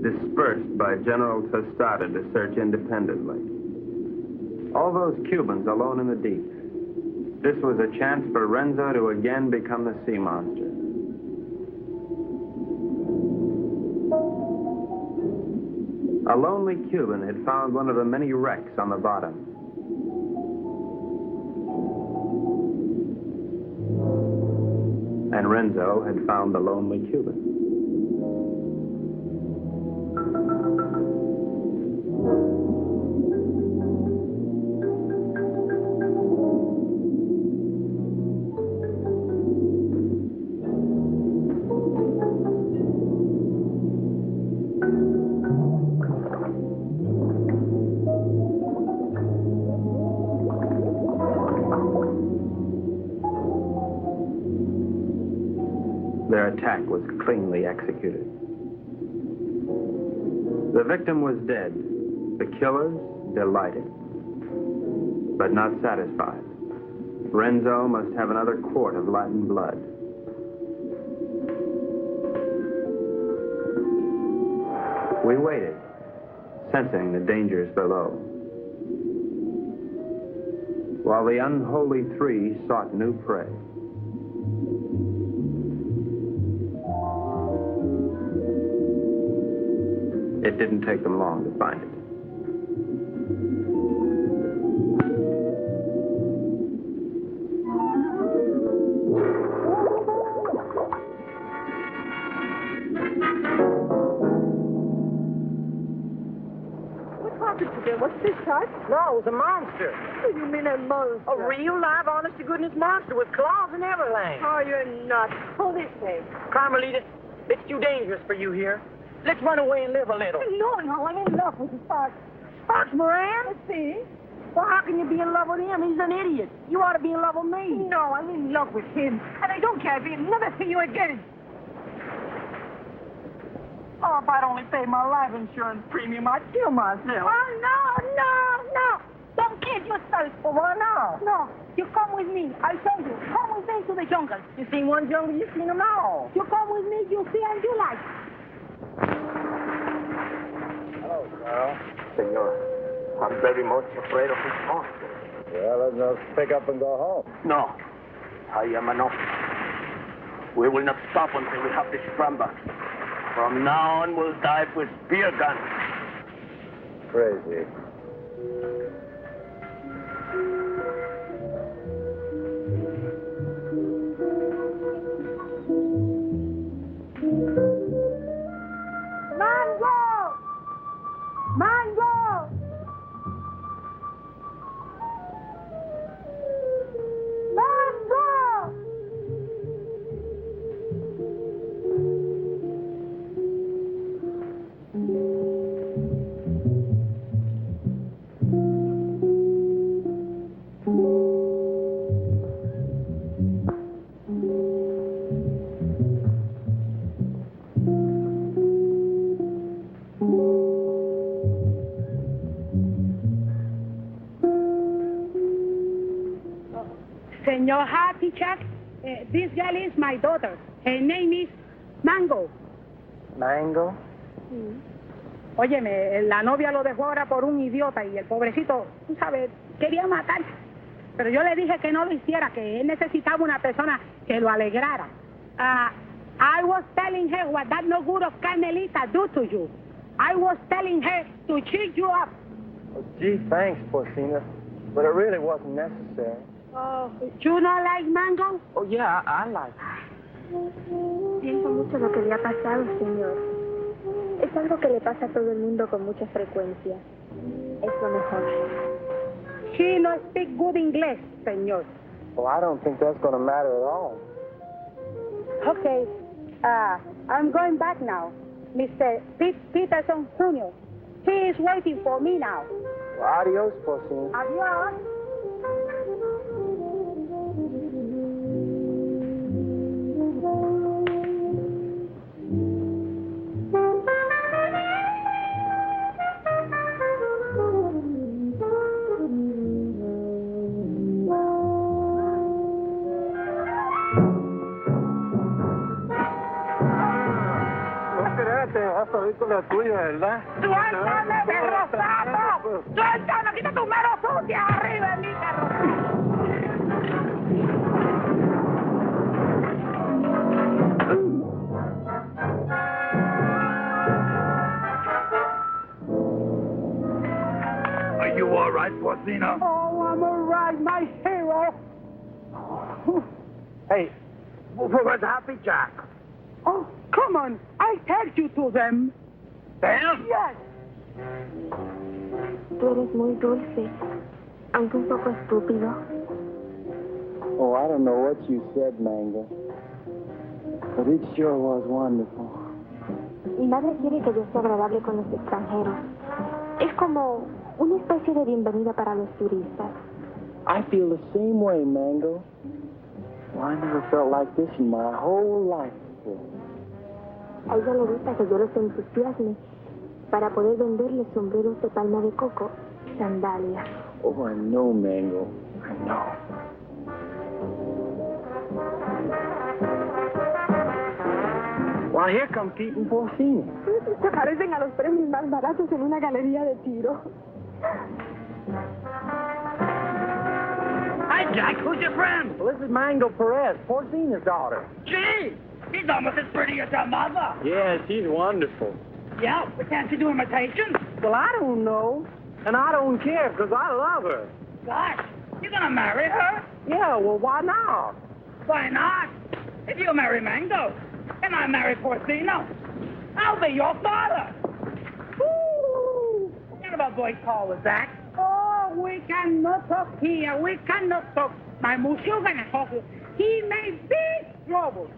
dispersed by General Tostada to search independently. All those Cubans alone in the deep. This was a chance for Renzo to again become the sea monster. A lonely Cuban had found one of the many wrecks on the bottom. And Renzo had found the lonely Cuban. Their attack was cleanly executed. The victim was dead. The killers delighted, but not satisfied. Renzo must have another quart of Latin blood. We waited, sensing the dangers below, while the unholy three sought new prey. It didn't take them long to find it. What's this, Tart? No, it was a monster. What do you mean a monster? A real, live, honest-to-goodness monster with claws and everything. Oh, you're nuts. Pull this way. Carmelita, it's too dangerous for you here. Let's run away and live a little. No, I'm in love with Sparks. Sparks Moran? Let's see. Well, how can you be in love with him? He's an idiot. You ought to be in love with me. No, I'm in love with him. And I don't care if he'll never see you again. Oh, if I'd only paid my life insurance premium, I'd kill myself. Oh, no. Don't kill yourself. Well, why not? No, you come with me. I told you. Come with me to the jungle. You seen one jungle, you seen them all. You come with me, you'll see and you like. Hello, Carl. Senor, I'm very much afraid of this monster. Well, let's just pick up and go home. No, I am an officer. We will not stop until we have this scramble. From now on, we'll dive with spear guns. Crazy. Mango! Senor Happy Chuck, this girl is my daughter. Her name is Mango. ¿Mango? Óyeme, la novia lo dejó ahora por un idiota y el pobrecito, tú sabes, quería matar. Pero yo le dije que no lo hiciera, que él necesitaba una persona que lo alegrara. I was telling her what that no good of Carmelita do to you. I was telling her to cheer you up. Oh, gee, thanks, Porcina. But it really wasn't necessary. Oh, you not like Mango? Oh, yeah, I like Siento mucho lo que le ha pasado, señor. Es algo que le pasa a todo el mundo con mucha frecuencia. Es lo mejor. She no speak good English, señor. Well, I don't think that's going to matter at all. Okay, I'm going back now. Mr. Peterson Jr. He is waiting for me now. Well, adios, Porcina. Adios. Película tuya, ¿verdad? ¡Suéltame, perro sapo! ¡Suéltame! ¡Quita tu mano sucia arriba de mí, perro! Are you all right, Porcina? Oh, I'm all right, my hero. Hey, where's Happy Jack? Oh, come on. I tell you to them. Them? Yes. Tú eres muy dulce, aunque un poco estúpido. Oh, I don't know what you said, Mango. But it sure was wonderful. Mi madre quiere que yo sea agradable con los extranjeros. Es como una especie de bienvenida para los turistas. I feel the same way, Mango. Well, I never felt like this in my whole life A ella le gusta que yo los entusiasme para poder venderle sombreros de palma de coco y sandalias. Oh, I know, Mango. I know. Well, here come Pete and Porcini. Se parecen a los premios más baratos en una galería de tiro. Hi, Jack. Who's your friend? Well, this is Mango Perez, Porcini's daughter. Gee, she's almost as pretty as her mother. Yeah, she's wonderful. Yeah, but can't you do imitations? Well, I don't know. And I don't care, because I love her. Gosh, you're gonna marry her? Yeah, well, why not? Why not? If you marry Mango, and I marry Porcino, I'll be your father. Woo! What kind of a boy call was that? Oh, we cannot talk here. We cannot talk. My monsieur gonna talk. He may be trouble.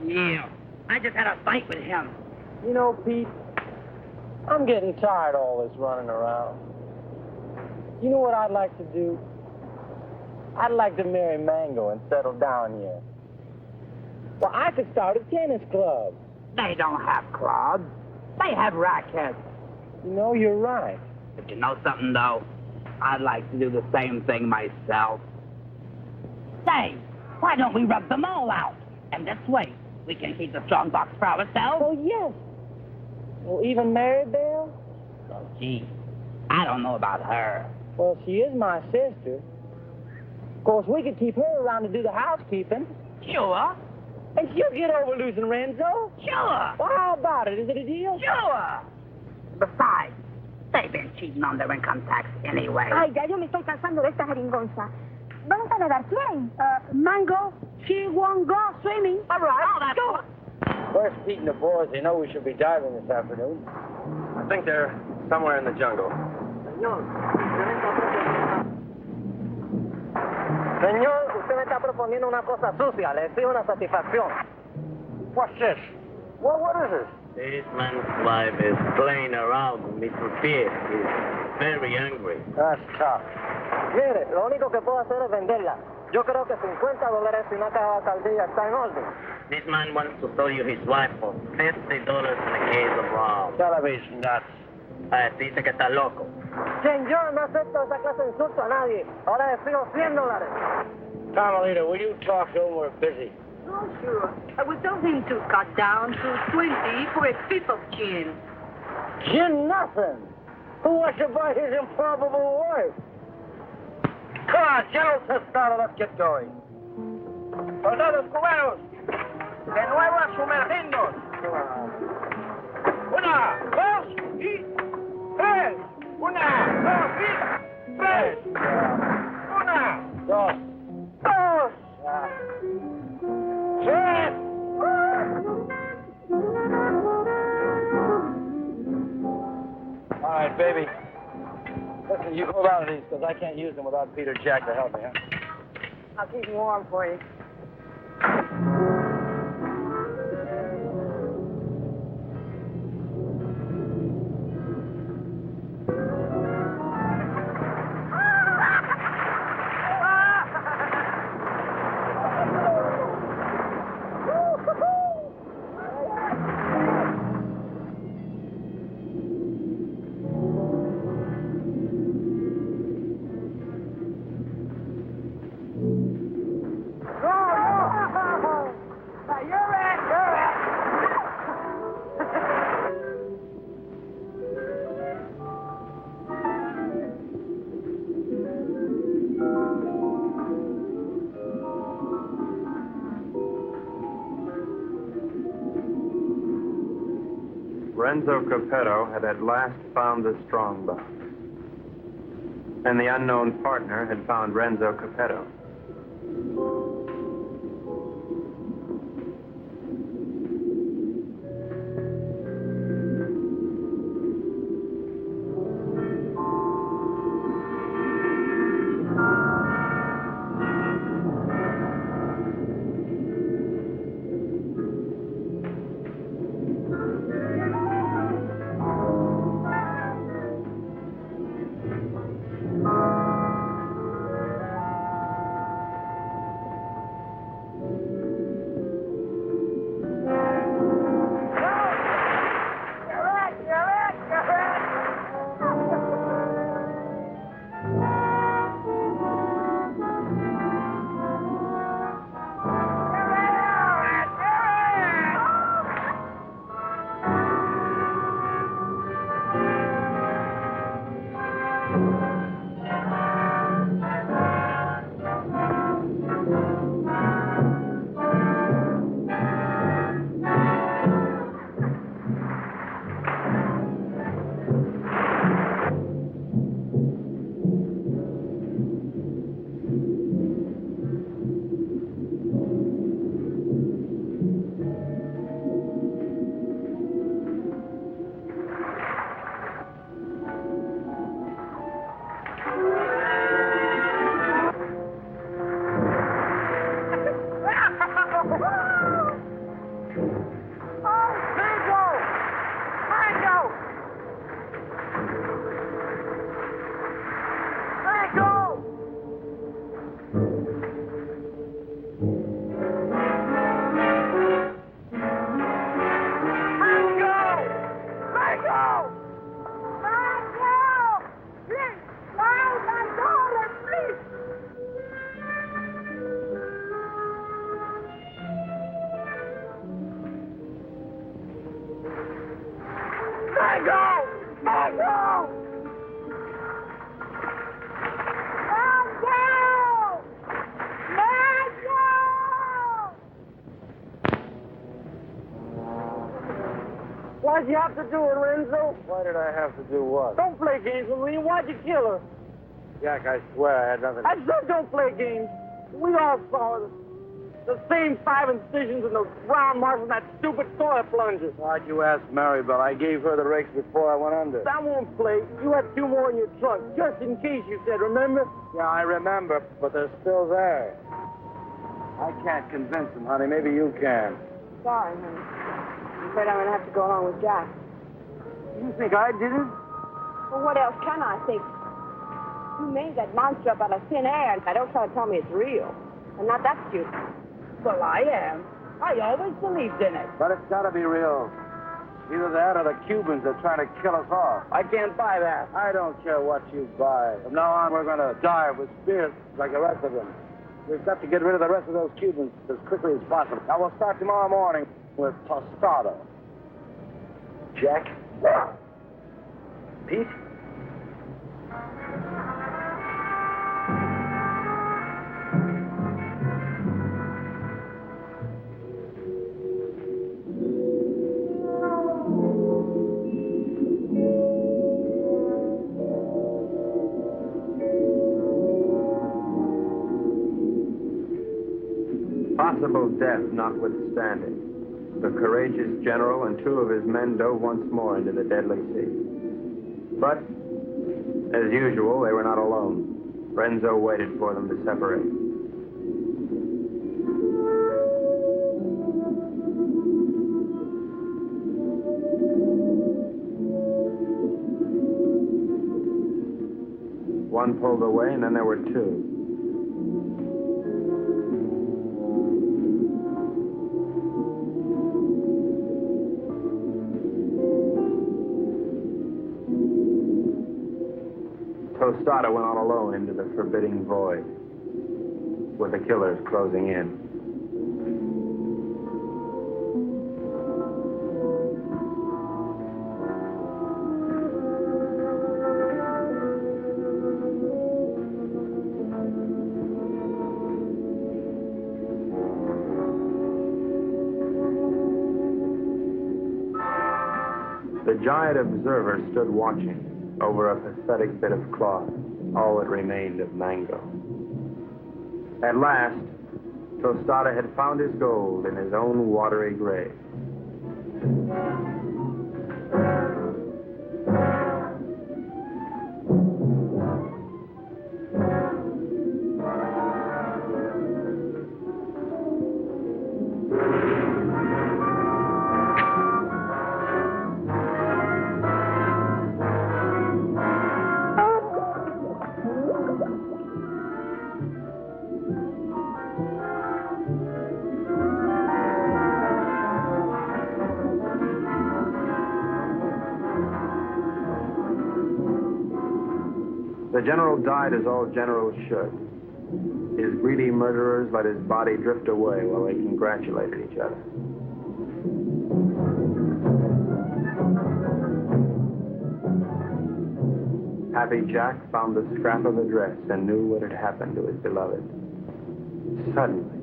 Yeah, I just had a fight with him. You know, Pete, I'm getting tired of all this running around. You know what I'd like to do? I'd like to marry Mango and settle down here. Well, I could start a tennis club. They don't have clubs. They have rackets. You know, you're right. But you know something, though? I'd like to do the same thing myself. Say, why don't we rub them all out? And this way, we can keep the strong box for ourselves. Oh, yes. Well, even Mary-Belle? Oh, gee, I don't know about her. Well, she is my sister. Of course, we could keep her around to do the housekeeping. Sure. And she'll get over losing Renzo. Sure. Well, how about it? Is it a deal? Sure. Besides, they've been cheating on their income tax anyway. Ay, ya yo me estoy cansando de esta jeringonza. ¿Vamos a nadar quién? Mango, she won't go swimming. All right. Oh, that's Go. Where's Pete and the boys? They know we should be diving this afternoon. I think they're somewhere in the jungle. Señor, usted me está proponiendo una cosa sucia. Le exijo una satisfacción. What's this? What is this? This man's wife is playing around with Mr. Pete. He's very angry. That's tough. Mire, lo único que puedo hacer es venderla. Yo creo que $50 y una caja de saldilla está en orden. This man wants to sell you his wife for $50 and a case of rum. Television, nuts. Dice que está loco. Señor, no acepto esa clase de insulto a nadie. Ahora le exijo $100. Carmelita, will you talk to him? We're busy. Oh, sure. We told him to cut down to 20 for a fifth of gin. Gin nothing. Who wants to buy his improbable wife? Come on, General Tostado, let's get going. Soldados cubanos, de nuevo a sumergirnos. Una, dos y tres. Una, dos y tres. Una, dos, tres. All right, baby. Listen, you hold on to these, because I can't use them without Peter Jack to help me, huh? I'll keep them warm for you. Renzo Capetto had at last found the strong box. And the unknown partner had found Renzo Capetto. Why'd you have to do it, Renzo? Why did I have to do what? Don't play games with me. Why'd you kill her? Jack, I swear I had nothing. I said don't play games. We all saw it. The same 5 incisions in the round marks on that stupid toilet plunger. Why'd you ask Mary-Belle? I gave her the rakes before I went under. That won't play. You had 2 more in your trunk, just in case, you said, remember? Yeah, I remember, but they're still there. I can't convince them, honey. Maybe you can. Sorry, honey. I'm afraid I'm going to have to go along with Jack. You think I did it? Well, what else can I think? You made that monster up out of thin air, and I don't try to tell me it's real. I'm not that stupid. Well, I am. I always believed in it. But it's got to be real. Either that or the Cubans are trying to kill us off. I can't buy that. I don't care what you buy. From now on, we're going to dive with spears like the rest of them. We've got to get rid of the rest of those Cubans as quickly as possible. Now, we'll start tomorrow morning with tostada. Jack? Pete? Possible death notwithstanding, the courageous general and 2 of his men dove once more into the deadly sea. But, as usual, they were not alone. Renzo waited for them to separate. One pulled away, and then there were 2. Tostada went on alone into the forbidding void, with the killers closing in. The giant observer stood watching over a pathetic bit of cloth, all that remained of Mango. At last, Tostada had found his gold in his own watery grave. The general died as all generals should. His greedy murderers let his body drift away while they congratulated each other. Happy Jack found the scrap of a dress and knew what had happened to his beloved. Suddenly,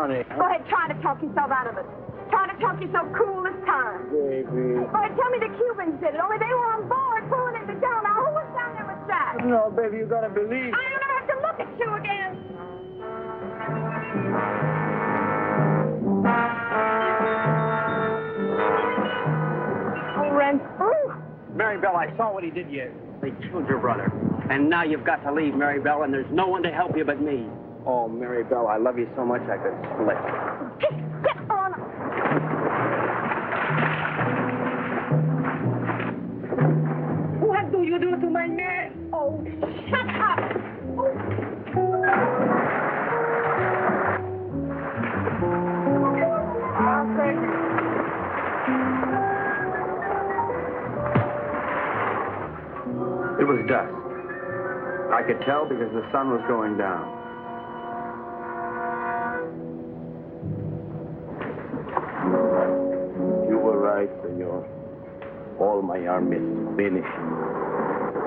Go ahead, try to talk yourself out of it. Try to talk yourself cool this time. Baby. Go ahead, tell me the Cubans did it, only they were on board pulling into town. Now, who was down there with Jack? No, baby, you gotta believe. I don't have to look at you again. Oh, Ren. Mary-Belle, I saw what he did here. They killed your brother. And now you've got to leave, Mary-Belle, and there's no one to help you but me. oh, Mary-Belle, I love you so much I could split. Get on. What do you do to my man? Oh, shut up. It was dusk. I could tell because the sun was going down. You were right, senor. All my army is finished.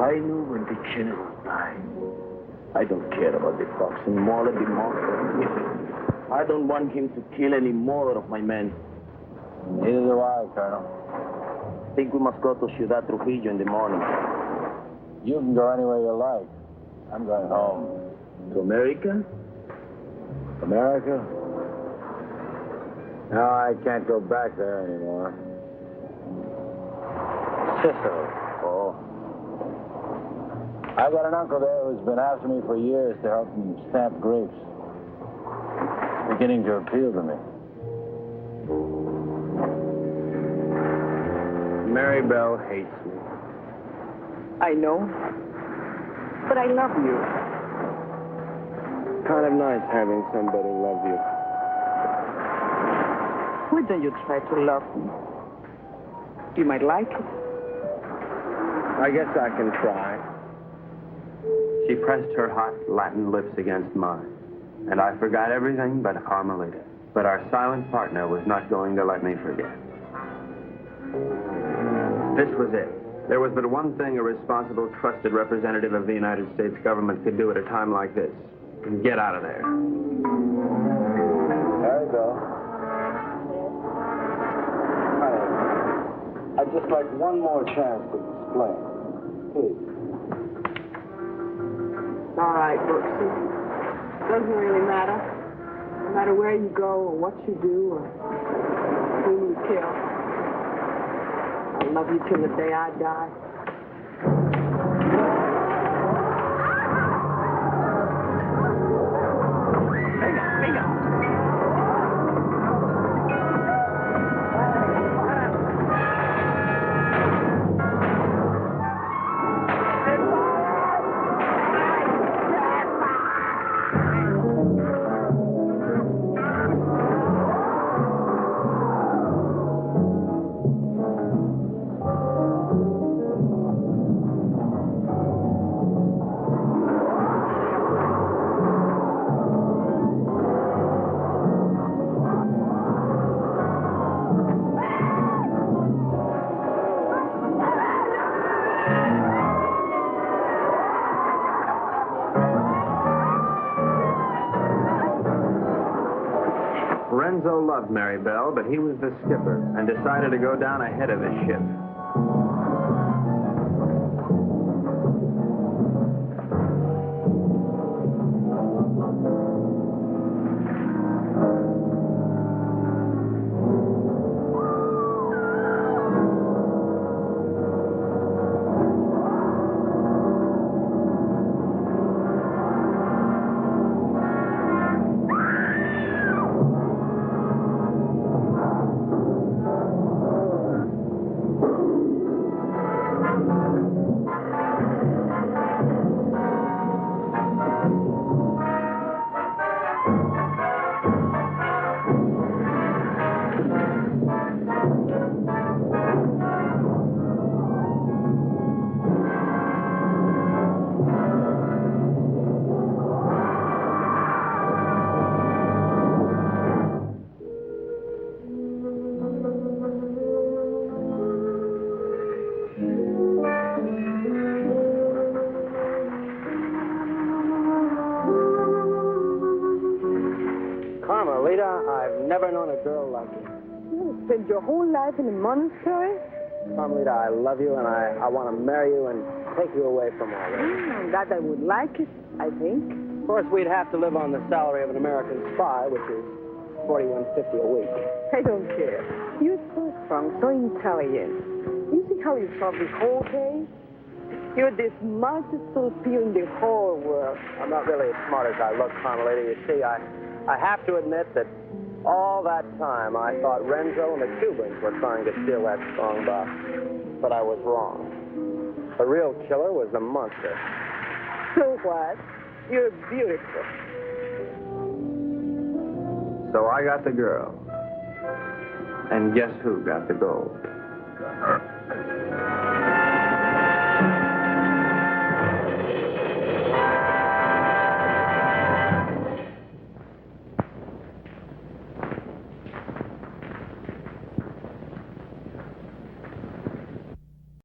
I knew when the general died. I don't care about the fox anymore, the monster. I don't want him to kill any more of my men. Neither do I, Colonel. I think we must go to Ciudad Trujillo in the morning. You can go anywhere you like. I'm going home. To America? America? No, I can't go back there anymore. Sicily. Oh. I got an uncle there who's been after me for years to help him stamp grapes. It's beginning to appeal to me. Mary-Belle hates me. I know. But I love you. Kind of nice having somebody love you. Why don't you try to love me? You might like it. I guess I can try. She pressed her hot Latin lips against mine, and I forgot everything but Carmelita. But our silent partner was not going to let me forget. This was it. There was but one thing a responsible, trusted representative of the United States government could do at a time like this. Get out of there. There you go. I'd just like one more chance to explain. Please. All right, Brooksy. Doesn't really matter. No matter where you go or what you do or whom you kill. I'll love you till the day I die. Renzo loved Mary-Belle, but he was the skipper and decided to go down ahead of his ship. I've never known a girl like you. You spent your whole life in a monastery? Carmelita, I love you, and I want to marry you and take you away from all this. That I would like it, I think. Of course, we'd have to live on the salary of an American spy, which is $41.50 a week. I don't care. You're so strong, so intelligent. You see how you solve this whole case? You're the smartest torpedo in the whole world. I'm not really as smart as I look, Carmelita. You see, I have to admit that all that time I thought Renzo and the Cubans were trying to steal that strong box. But I was wrong. The real killer was the monster. So what? You're beautiful. So I got the girl. And guess who got the gold?